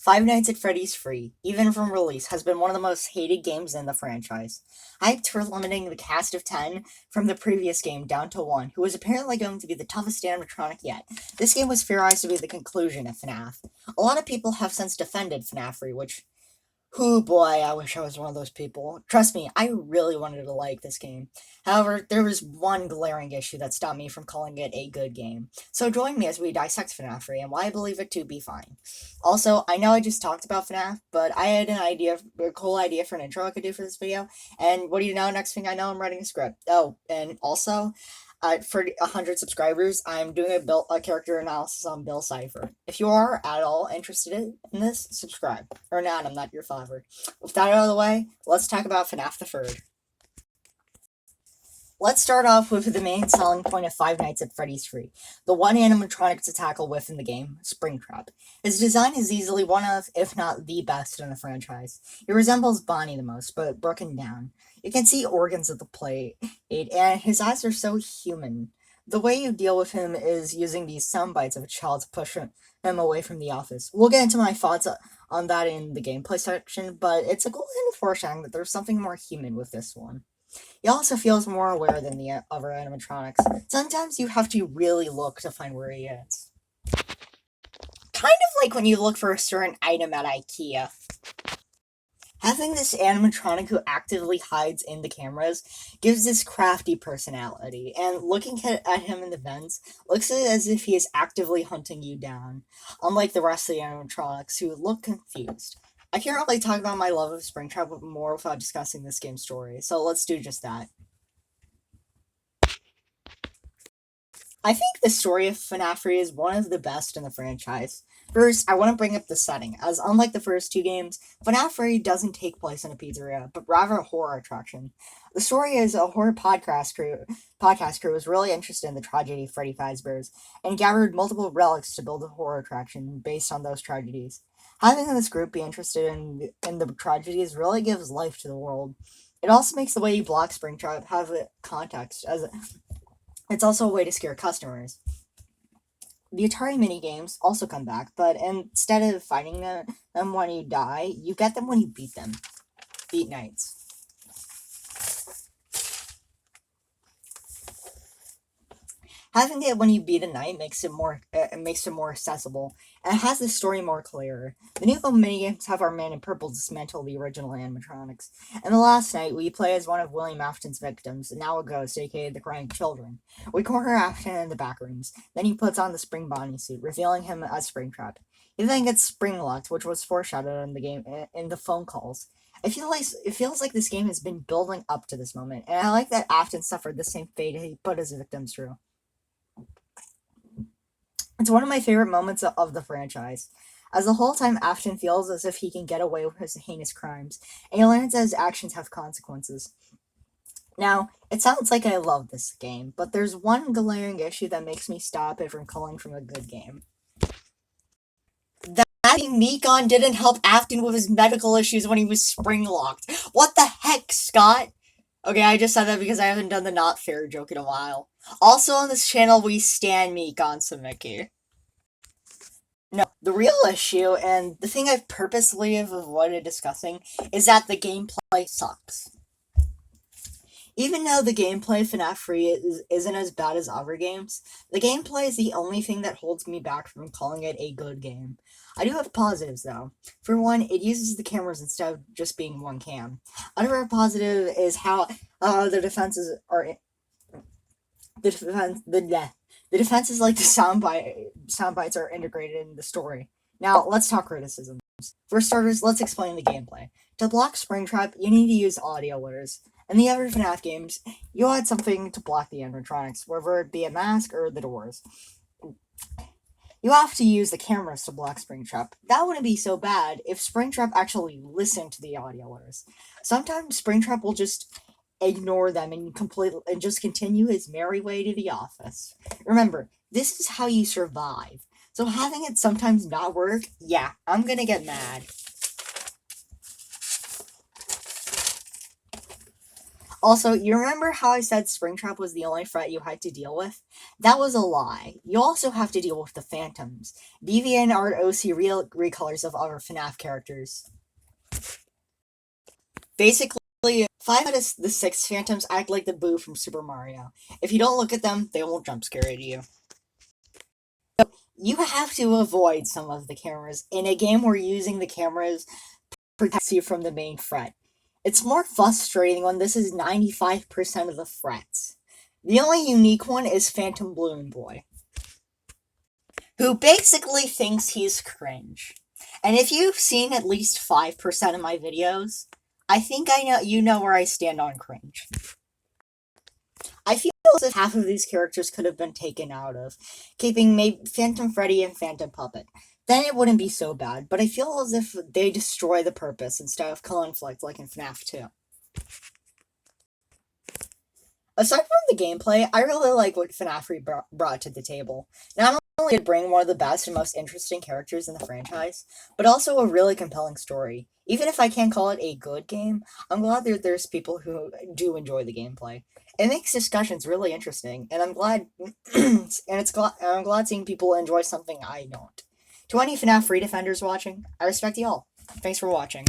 Five Nights at Freddy's Free, even from release, has been one of the most hated games in the franchise. Hyped for limiting the cast of 10 from the previous game down to 1, who was apparently going to be the toughest animatronic yet. This game was theorized to be the conclusion of FNAF. A lot of people have since defended FNAF Free, which oh boy, I wish I was one of those people. Trust me, I really wanted to like this game. However, there was one glaring issue that stopped me from calling it a good game. So join me as we dissect FNAF 3 and why I believe it to be fine. Also, I know I just talked about FNAF, but I had a cool idea for an intro I could do for this video. And what do you know? Next thing I know, I'm writing a script. Oh, and also, for 100 subscribers, I'm doing a character analysis on Bill Cipher. If you are at all interested in this, subscribe. Or not, I'm not your father. With that out of the way, let's talk about FNAF the Third. Let's start off with the main selling point of Five Nights at Freddy's Free, the one animatronic to tackle with in the game, Springtrap. His design is easily one of, if not the best in the franchise. He resembles Bonnie the most, but broken down. You can see organs at the plate, and his eyes are so human. The way you deal with him is using these sound bites of a child to push him away from the office. We'll get into my thoughts on that in the gameplay section, but it's a golden foreshadowing that there's something more human with this one. He also feels more aware than the other animatronics. Sometimes you have to really look to find where he is. Kind of like when you look for a certain item at IKEA. Having this animatronic who actively hides in the cameras gives this crafty personality, and looking at him in the vents looks as if he is actively hunting you down, unlike the rest of the animatronics who look confused. I can't really talk about my love of Springtrap more without discussing this game's story, so let's do just that. I think the story of FNAF 3 is one of the best in the franchise. First, I want to bring up the setting, as unlike the first two games, FNAF 3 doesn't take place in a pizzeria, but rather a horror attraction. The story is a horror podcast crew was really interested in the tragedy of Freddy Fazbear's, and gathered multiple relics to build a horror attraction based on those tragedies. Having this group be interested in the tragedies really gives life to the world. It also makes the way you block Springtrap have a context, as it's also a way to scare customers. The Atari minigames also come back, but instead of fighting them when you die, you get them when you beat them. Beat Nights. Having it when you beat a night makes it more accessible, and it has the story more clear. The new minigames have our man in purple dismantle the original animatronics. And the last night, we play as one of William Afton's victims, and now a ghost, aka the crying children. We corner Afton in the back rooms. Then he puts on the Spring Bonnie suit, revealing him as Springtrap. He then gets spring locked, which was foreshadowed in the game in the phone calls. It feels like this game has been building up to this moment, and I like that Afton suffered the same fate he put his victims through. It's one of my favorite moments of the franchise, as the whole time Afton feels as if he can get away with his heinous crimes, and he learns that his actions have consequences. Now, it sounds like I love this game, but there's one glaring issue that makes me stop it from calling from a good game. That Mekon didn't help Afton with his medical issues when he was spring-locked. What the heck, Scott? Okay, I just said that because I haven't done the not fair joke in a while. Also on this channel, we stan Mekon Samicki. No, the real issue, and the thing I've purposely avoided discussing, is that the gameplay sucks. Even though the gameplay FNAF 3 isn't as bad as other games, the gameplay is the only thing that holds me back from calling it a good game. I do have positives, though. For one, it uses the cameras instead of just being one cam. Another positive is how the defenses are... The defenses like the sound bites are integrated in the story. Now, let's talk criticisms. For starters, let's explain the gameplay. To block Springtrap, you need to use audio layers. In the other FNAF games, you add something to block the animatronics, whether it be a mask or the doors. You have to use the cameras to block Springtrap. That wouldn't be so bad if Springtrap actually listened to the audio layers. Sometimes Springtrap will just ignore them and just continue his merry way to the office. Remember, this is how you survive. So having it sometimes not work, yeah, I'm gonna get mad. Also, you remember how I said Springtrap was the only threat you had to deal with? That was a lie. You also have to deal with the Phantoms, DeviantArt OC recolors of other FNAF characters. Basically, 5 out of the 6 Phantoms act like the Boo from Super Mario. If you don't look at them, they will jump scare at you. You have to avoid some of the cameras. In a game where using the cameras protects you from the main threat. It's more frustrating when this is 95% of the threats. The only unique one is Phantom Balloon Boy, who basically thinks he's cringe. And if you've seen at least 5% of my videos, I think you know where I stand on cringe. I feel as if half of these characters could have been taken out of, keeping maybe Phantom Freddy and Phantom Puppet. Then it wouldn't be so bad, but I feel as if they destroy the purpose instead of conflict like in FNAF 2. Aside from the gameplay, I really like what FNAF brought to the table. Not only did it bring one of the best and most interesting characters in the franchise, but also a really compelling story. Even if I can't call it a good game, I'm glad there's people who do enjoy the gameplay. It makes discussions really interesting, and I'm glad, I'm glad seeing people enjoy something I don't. To any FNAF free defenders watching, I respect you all. Thanks for watching.